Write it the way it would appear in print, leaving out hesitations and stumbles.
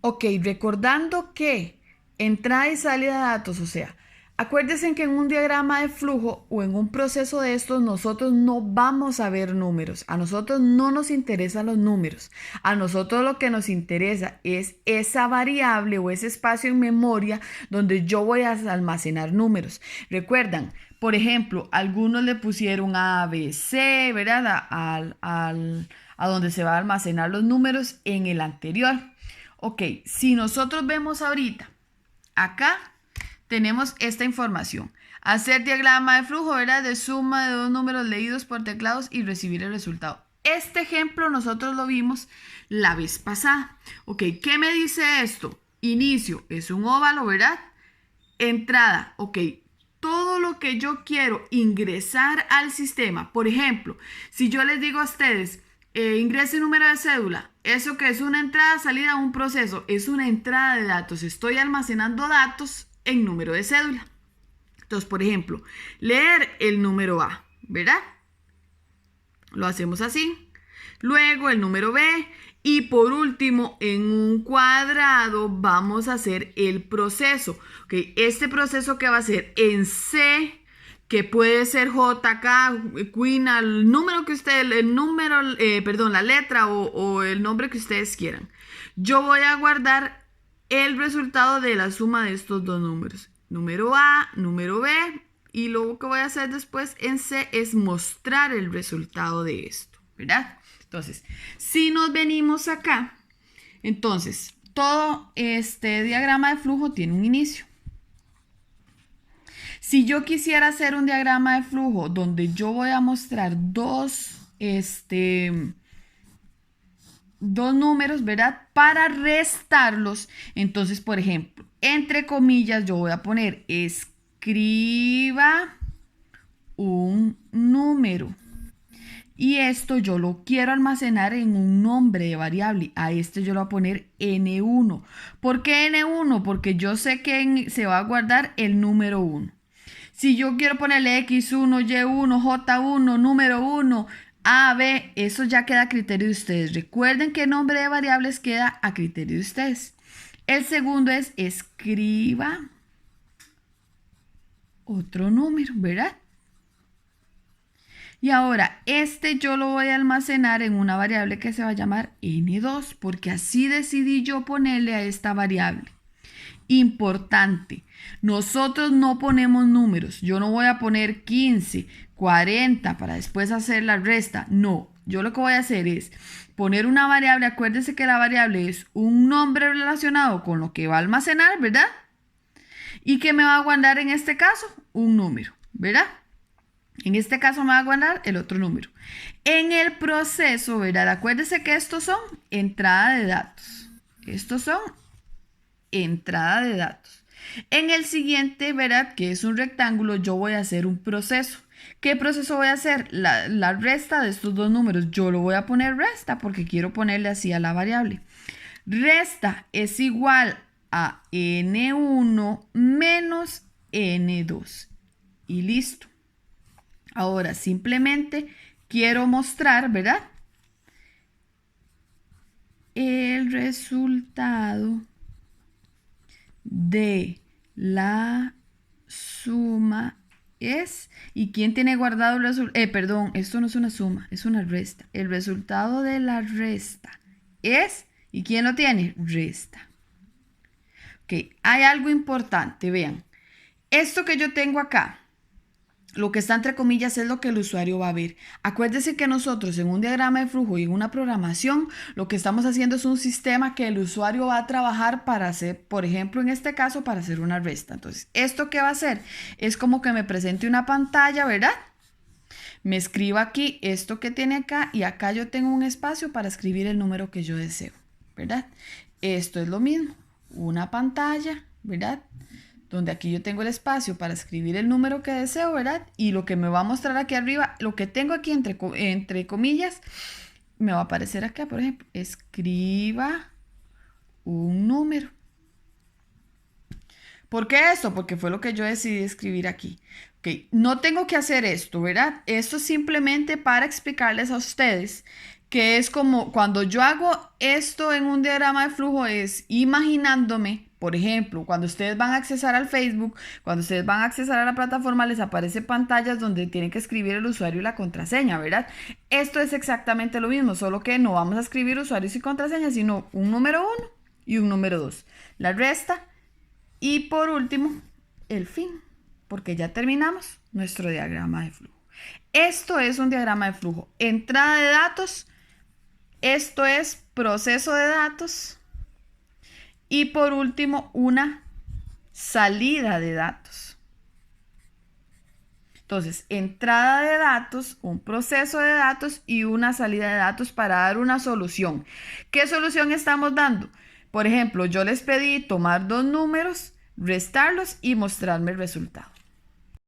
Ok, recordando que entrada y salida de datos, o sea, acuérdense que en un diagrama de flujo o en un proceso de estos nosotros no vamos a ver números. A nosotros no nos interesan los números. A nosotros lo que nos interesa es esa variable o ese espacio en memoria donde yo voy a almacenar números. Recuerdan, por ejemplo, algunos le pusieron A, B, C, ¿verdad? A donde se va a almacenar los números en el anterior. Ok, si nosotros vemos ahorita, acá tenemos esta información. Hacer diagrama de flujo, ¿verdad? De suma de dos números leídos por teclados y recibir el resultado. Este ejemplo nosotros lo vimos la vez pasada. Ok, ¿qué me dice esto? Inicio es un óvalo, ¿verdad? Entrada, ok. Todo lo que yo quiero ingresar al sistema. Por ejemplo, si yo les digo a ustedes, ingrese número de cédula. Eso que es una entrada, salida, un proceso. Es una entrada de datos. Estoy almacenando datos en número de cédula. Entonces, por ejemplo, leer el número A, ¿verdad? Lo hacemos así. Luego el número B. Y por último, en un cuadrado vamos a hacer el proceso. ¿Okay? Este proceso que va a ser en C, que puede ser J, K, Queen, el número que ustedes, la letra o el nombre que ustedes quieran. Yo voy a guardar el resultado de la suma de estos dos números. Número A, número B. Y lo que voy a hacer después en C es mostrar el resultado de esto, ¿verdad? Entonces, si nos venimos acá, entonces, todo este diagrama de flujo tiene un inicio. Si yo quisiera hacer un diagrama de flujo donde yo voy a mostrar dos números, ¿verdad? Para restarlos, entonces, por ejemplo, entre comillas, yo voy a poner escriba un número. Y esto yo lo quiero almacenar en un nombre de variable. A este yo lo voy a poner N1. ¿Por qué N1? Porque yo sé que se va a guardar el número 1. Si yo quiero ponerle X1, Y1, J1, número 1, A, B, eso ya queda a criterio de ustedes. Recuerden que el nombre de variables queda a criterio de ustedes. El segundo es escriba otro número, ¿verdad? Y ahora, este yo lo voy a almacenar en una variable que se va a llamar N2, porque así decidí yo ponerle a esta variable. Importante, nosotros no ponemos números. Yo no voy a poner 15, 40 para después hacer la resta. No, yo lo que voy a hacer es poner una variable. Acuérdense que la variable es un nombre relacionado con lo que va a almacenar, ¿verdad? Y que me va a guardar en este caso un número, ¿verdad? En este caso me va a guardar el otro número. En el proceso, ¿verdad? Acuérdense que estos son entrada de datos. Estos son entrada de datos. En el siguiente, ¿verdad? Que es un rectángulo, yo voy a hacer un proceso. ¿Qué proceso voy a hacer? La resta de estos dos números. Yo lo voy a poner resta porque quiero ponerle así a la variable. Resta es igual a N1 menos N2. Y listo. Ahora simplemente quiero mostrar, ¿verdad? El resultado de la suma es, ¿y quién tiene guardado el resultado? Perdón, esto no es una suma, es una resta. El resultado de la resta es, ¿y quién lo tiene? Resta. Ok, hay algo importante, vean. Esto que yo tengo acá, lo que está entre comillas es lo que el usuario va a ver. Acuérdese que nosotros en un diagrama de flujo y en una programación lo que estamos haciendo es un sistema que el usuario va a trabajar para hacer, por ejemplo, en este caso, para hacer una resta. Entonces, ¿esto qué va a hacer? Es como que me presente una pantalla, ¿verdad? Me escriba aquí esto que tiene acá y acá yo tengo un espacio para escribir el número que yo deseo, ¿verdad? Esto es lo mismo, una pantalla, ¿verdad? Donde aquí yo tengo el espacio para escribir el número que deseo, ¿verdad? Y lo que me va a mostrar aquí arriba, lo que tengo aquí entre comillas, me va a aparecer acá, por ejemplo, escriba un número. ¿Por qué esto? Porque fue lo que yo decidí escribir aquí. Ok, no tengo que hacer esto, ¿verdad? Esto es simplemente para explicarles a ustedes que es como cuando yo hago esto en un diagrama de flujo, es imaginándome, por ejemplo, cuando ustedes van a accesar al Facebook, cuando ustedes van a accesar a la plataforma, les aparecen pantallas donde tienen que escribir el usuario y la contraseña, ¿verdad? Esto es exactamente lo mismo, solo que no vamos a escribir usuarios y contraseñas, sino un número 1 y un número 2. La resta y por último, el fin, porque ya terminamos nuestro diagrama de flujo. Esto es un diagrama de flujo. Entrada de datos. Esto es proceso de datos. Y por último, una salida de datos. Entonces, entrada de datos, un proceso de datos y una salida de datos para dar una solución. ¿Qué solución estamos dando? Por ejemplo, yo les pedí tomar dos números, restarlos y mostrarme el resultado.